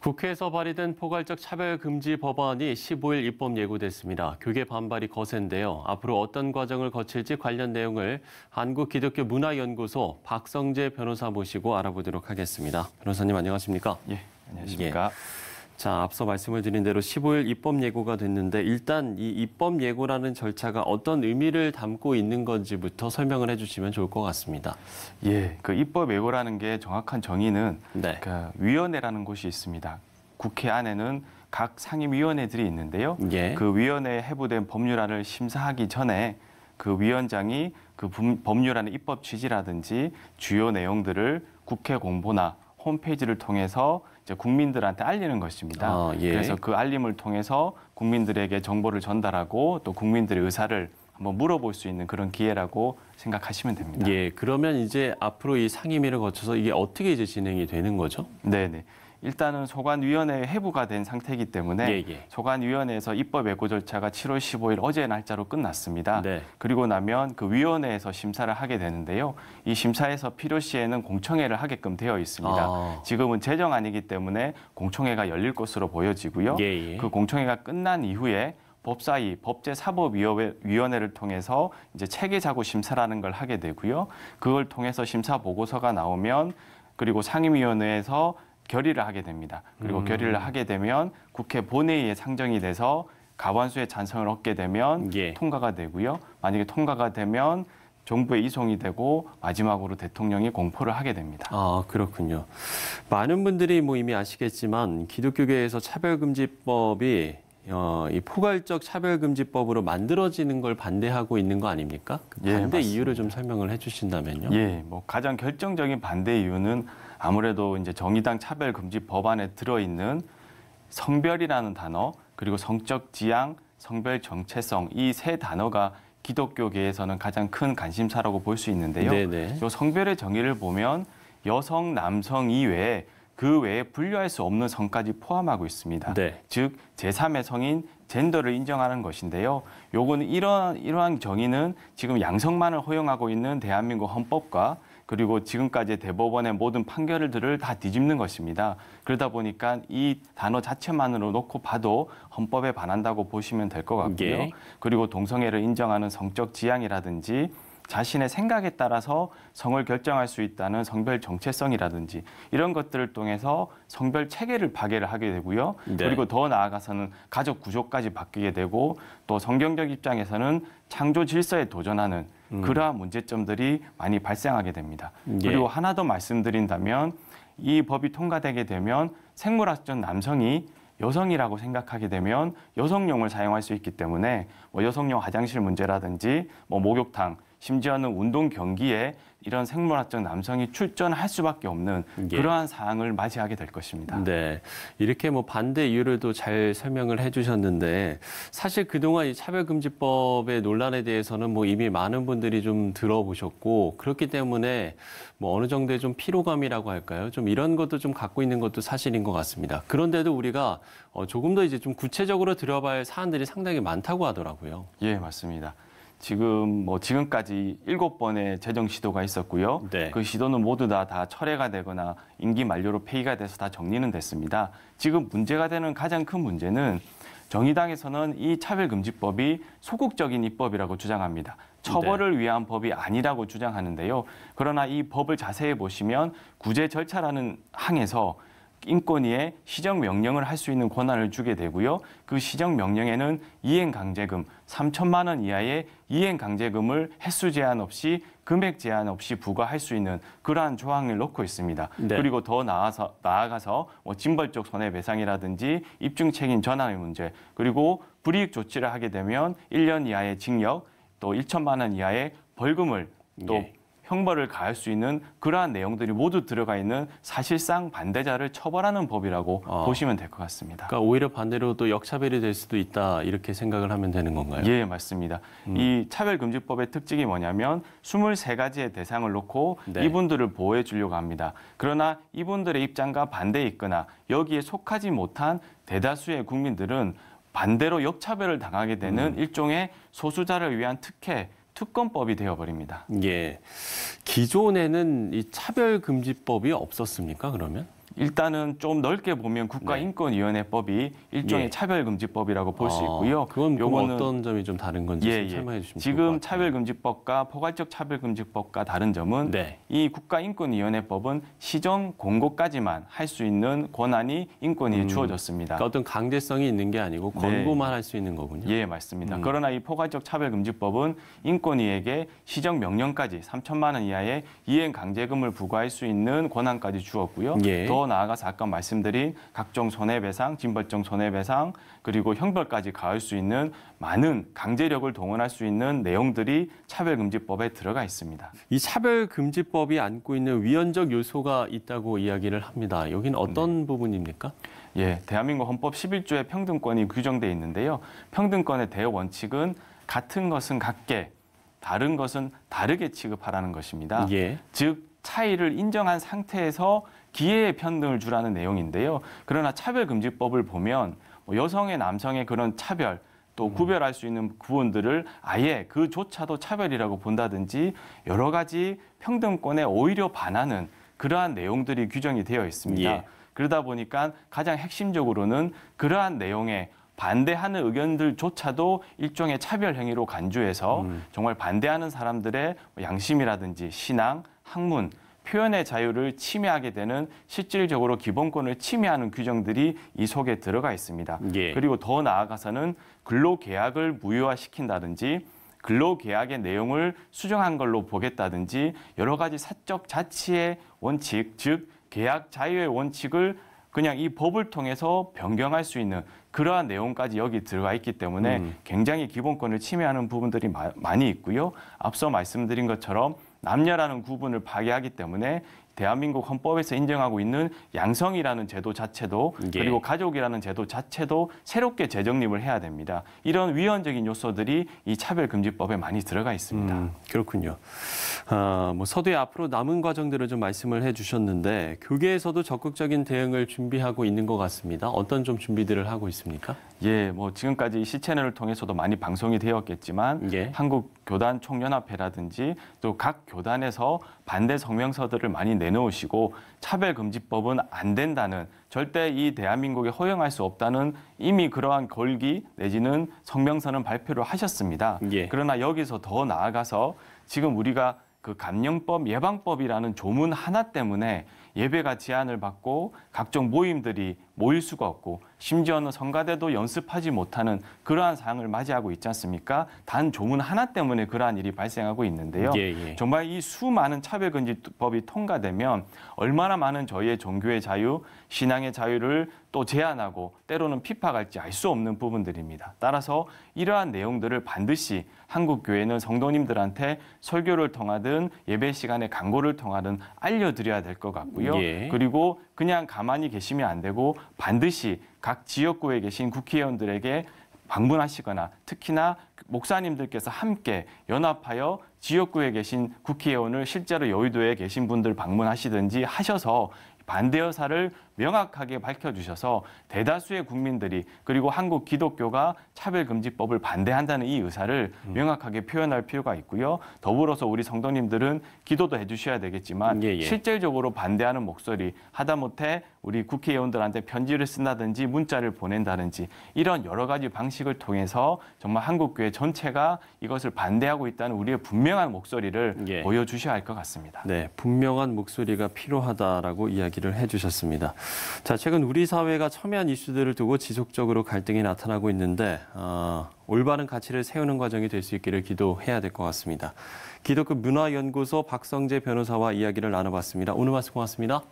국회에서 발의된 포괄적 차별금지 법안이 15일 입법 예고됐습니다. 교계 반발이 거센데요. 앞으로 어떤 과정을 거칠지 관련 내용을 한국기독교문화연구소 박성재 변호사 모시고 알아보도록 하겠습니다. 변호사님 안녕하십니까? 예, 안녕하십니까? 예. 자, 앞서 말씀을 드린 대로 15일 입법 예고가 됐는데 일단 이 입법 예고라는 절차가 어떤 의미를 담고 있는 건지부터 설명을 해주시면 좋을 것 같습니다. 예, 그 입법 예고라는 게 정확한 정의는 네. 그 위원회라는 곳이 있습니다. 국회 안에는 각 상임위원회들이 있는데요. 예. 그 위원회에 해부된 법률안을 심사하기 전에 그 위원장이 그 법률안의 입법 취지라든지 주요 내용들을 국회 공보나 홈페이지를 통해서 이제 국민들한테 알리는 것입니다. 예. 그래서 그 알림을 통해서 국민들에게 정보를 전달하고 또 국민들의 의사를 한번 물어볼 수 있는 그런 기회라고 생각하시면 됩니다. 예, 그러면 이제 앞으로 이 상임위를 거쳐서 이게 어떻게 이제 진행이 되는 거죠? 네네. 일단은 소관위원회에 회부가 된 상태이기 때문에 소관위원회에서 입법 예고 절차가 7월 15일 어제 날짜로 끝났습니다. 네. 그리고 나면 그 위원회에서 심사를 하게 되는데요. 이 심사에서 필요시에는 공청회를 하게끔 되어 있습니다. 지금은 제정안이기 때문에 공청회가 열릴 것으로 보여지고요. 그 공청회가 끝난 이후에 법사위, 법제사법위원회를 통해서 이제 체계자구 심사라는 걸 하게 되고요. 그걸 통해서 심사 보고서가 나오면 그리고 상임위원회에서 결의를 하게 됩니다. 그리고 결의를 하게 되면 국회 본회의에 상정이 돼서 과반수의 찬성을 얻게 되면 통과가 되고요. 만약에 통과가 되면 정부에 이송이 되고 마지막으로 대통령이 공포를 하게 됩니다. 아, 그렇군요. 많은 분들이 뭐 이미 아시겠지만 기독교계에서 차별금지법이 이 포괄적 차별금지법으로 만들어지는 걸 반대하고 있는 거 아닙니까? 그 반대 이유를 좀 설명을 해주신다면요. 예, 뭐 가장 결정적인 반대 이유는 아무래도 이제 정의당 차별금지 법안에 들어있는 성별이라는 단어 그리고 성적 지향, 성별 정체성 이 세 단어가 기독교계에서는 가장 큰 관심사라고 볼 수 있는데요. 이 성별의 정의를 보면 여성, 남성 이외에 그 외에 분류할 수 없는 성까지 포함하고 있습니다. 즉 제3의 성인 젠더를 인정하는 것인데요. 요거는 이러한 정의는 지금 양성만을 허용하고 있는 대한민국 헌법과 그리고 지금까지 대법원의 모든 판결들을 다 뒤집는 것입니다. 그러다 보니까 이 단어 자체만으로 놓고 봐도 헌법에 반한다고 보시면 될 것 같고요. 그리고 동성애를 인정하는 성적 지향이라든지 자신의 생각에 따라서 성을 결정할 수 있다는 성별 정체성이라든지 이런 것들을 통해서 성별 체계를 파괴를 하게 되고요. 그리고 더 나아가서는 가족 구조까지 바뀌게 되고 또 성경적 입장에서는 창조 질서에 도전하는 그러한 문제점들이 많이 발생하게 됩니다. 그리고 하나 더 말씀드린다면 이 법이 통과되게 되면 생물학적 남성이 여성이라고 생각하게 되면 여성용을 사용할 수 있기 때문에 뭐 여성용 화장실 문제라든지 뭐 목욕탕 심지어는 운동 경기에 이런 생물학적 남성이 출전할 수밖에 없는 그러한 사항을 맞이하게 될 것입니다. 네, 이렇게 뭐 반대 이유를 또 잘 설명을 해주셨는데 사실 그동안 이 차별금지법의 논란에 대해서는 뭐 이미 많은 분들이 좀 들어보셨고 그렇기 때문에 뭐 어느 정도의 좀 피로감이라고 할까요? 좀 이런 것도 좀 갖고 있는 것도 사실인 것 같습니다. 그런데도 우리가 조금 더 이제 좀 구체적으로 들어봐야 할 사안들이 상당히 많다고 하더라고요. 예, 맞습니다. 지금까지 7번의 재정 시도가 있었고요. 그 시도는 모두 다 철회가 되거나 임기 만료로 폐기가 돼서 다 정리는 됐습니다. 지금 문제가 되는 가장 큰 문제는 정의당에서는 이 차별금지법이 소극적인 입법이라고 주장합니다. 처벌을 위한 법이 아니라고 주장하는데요. 그러나 이 법을 자세히 보시면 구제 절차라는 항에서 인권위에 시정명령을 할 수 있는 권한을 주게 되고요. 그 시정명령에는 이행강제금 3천만 원 이하의 이행강제금을 횟수 제한 없이 금액 제한 없이 부과할 수 있는 그러한 조항을 넣고 있습니다. 그리고 더 나아가서 뭐 징벌적 손해배상이라든지 입증책임 전환의 문제 그리고 불이익 조치를 하게 되면 1년 이하의 징역 또 1천만 원 이하의 벌금을 또 형벌을 가할 수 있는 그러한 내용들이 모두 들어가 있는 사실상 반대자를 처벌하는 법이라고 보시면 될 것 같습니다. 그러니까 오히려 반대로 또 역차별이 될 수도 있다 이렇게 생각을 하면 되는 건가요? 예, 맞습니다. 이 차별금지법의 특징이 뭐냐면 23가지의 대상을 놓고 이분들을 보호해 주려고 합니다. 그러나 이분들의 입장과 반대에 있거나 여기에 속하지 못한 대다수의 국민들은 반대로 역차별을 당하게 되는 일종의 소수자를 위한 특권법이 되어버립니다. 예, 기존에는 이 차별금지법이 없었습니까? 그러면? 일단은 좀 넓게 보면 국가인권위원회법이 일종의 예. 차별금지법이라고 볼 수 있고요. 그건 요거는 어떤 점이 좀 다른 건지 예, 좀 설명해 주시면 좋을 것 지금 같아요. 차별금지법과 포괄적 차별금지법과 다른 점은 네. 이 국가인권위원회법은 시정 공고까지만 할 수 있는 권한이 인권위에 주어졌습니다. 그러니까 어떤 강제성이 있는 게 아니고 권고만 할 수 있는 거군요. 예, 맞습니다. 그러나 이 포괄적 차별금지법은 인권위에게 시정 명령까지 3천만 원 이하의 이행 강제금을 부과할 수 있는 권한까지 주었고요. 예. 더 나아가서 아까 말씀드린 각종 손해배상, 징벌적 손해배상, 그리고 형벌까지 가할 수 있는 많은 강제력을 동원할 수 있는 내용들이 차별금지법에 들어가 있습니다. 이 차별금지법이 안고 있는 위헌적 요소가 있다고 이야기를 합니다. 여기는 어떤 부분입니까? 예, 대한민국 헌법 11조에 평등권이 규정돼 있는데요. 평등권의 대원칙은 같은 것은 같게, 다른 것은 다르게 취급하라는 것입니다. 예. 즉 차이를 인정한 상태에서 기회의 평등을 주라는 내용인데요. 그러나 차별금지법을 보면 여성의 남성의 그런 차별, 또 구별할 수 있는 부분들을 아예 그조차도 차별이라고 본다든지 여러 가지 평등권에 오히려 반하는 그러한 내용들이 규정이 되어 있습니다. 예. 그러다 보니까 가장 핵심적으로는 그러한 내용에 반대하는 의견들조차도 일종의 차별 행위로 간주해서 정말 반대하는 사람들의 양심이라든지 신앙, 학문, 표현의 자유를 침해하게 되는 실질적으로 기본권을 침해하는 규정들이 이 속에 들어가 있습니다. 예. 그리고 더 나아가서는 근로계약을 무효화시킨다든지 근로계약의 내용을 수정한 걸로 보겠다든지 여러 가지 사적 자치의 원칙, 즉 계약 자유의 원칙을 그냥 이 법을 통해서 변경할 수 있는 그러한 내용까지 여기 들어가 있기 때문에 굉장히 기본권을 침해하는 부분들이 많이 있고요. 앞서 말씀드린 것처럼 남녀라는 구분을 파괴하기 때문에 대한민국 헌법에서 인정하고 있는 양성이라는 제도 자체도 예. 그리고 가족이라는 제도 자체도 새롭게 재정립을 해야 됩니다. 이런 위헌적인 요소들이 이 차별금지법에 많이 들어가 있습니다. 그렇군요. 뭐 서두에 앞으로 남은 과정들을 좀 말씀을 해주셨는데 교계에서도 적극적인 대응을 준비하고 있는 것 같습니다. 어떤 좀 준비들을 하고 있습니까? 예, 뭐 지금까지 시채널을 통해서도 많이 방송이 되었겠지만 예. 한국교단총연합회라든지 또 각 교단에서 반대 성명서들을 많이 내놓으시고 차별금지법은 안 된다는 절대 이 대한민국에 허용할 수 없다는 이미 그러한 걸기 내지는 성명서는 발표를 하셨습니다. 예. 그러나 여기서 더 나아가서 지금 우리가 그 감염법 예방법이라는 조문 하나 때문에 예배가 제한을 받고 각종 모임들이 모일 수가 없고 심지어는 성가대도 연습하지 못하는 그러한 상황을 맞이하고 있지 않습니까? 단 조문 하나 때문에 그러한 일이 발생하고 있는데요. 예. 정말 이 수많은 차별금지법이 통과되면 얼마나 많은 저희의 종교의 자유, 신앙의 자유를 또 제한하고 때로는 핍박할지 알 수 없는 부분들입니다. 따라서 이러한 내용들을 반드시 한국교회는 성도님들한테 설교를 통하든 예배 시간에 강고를 통하든 알려드려야 될 것 같고요. 예. 그리고 그냥 가만히 계시면 안 되고 반드시 각 지역구에 계신 국회의원들에게 방문하시거나 특히나 목사님들께서 함께 연합하여 지역구에 계신 국회의원을 실제로 여의도에 계신 분들 방문하시든지 하셔서 반대 의사를 명확하게 밝혀주셔서 대다수의 국민들이 그리고 한국 기독교가 차별금지법을 반대한다는 이 의사를 명확하게 표현할 필요가 있고요. 더불어서 우리 성도님들은 기도도 해주셔야 되겠지만 예. 실질적으로 반대하는 목소리 하다못해 우리 국회의원들한테 편지를 쓴다든지 문자를 보낸다든지 이런 여러 가지 방식을 통해서 정말 한국교회 전체가 이것을 반대하고 있다는 우리의 분명한 목소리를 예. 보여주셔야 할 것 같습니다. 네, 분명한 목소리가 필요하다라고 이야기를 해주셨습니다. 자, 최근 우리 사회가 첨예한 이슈들을 두고 지속적으로 갈등이 나타나고 있는데 올바른 가치를 세우는 과정이 될 수 있기를 기도해야 될 것 같습니다. 기독교 문화연구소 박성재 변호사와 이야기를 나눠봤습니다. 오늘 말씀 고맙습니다.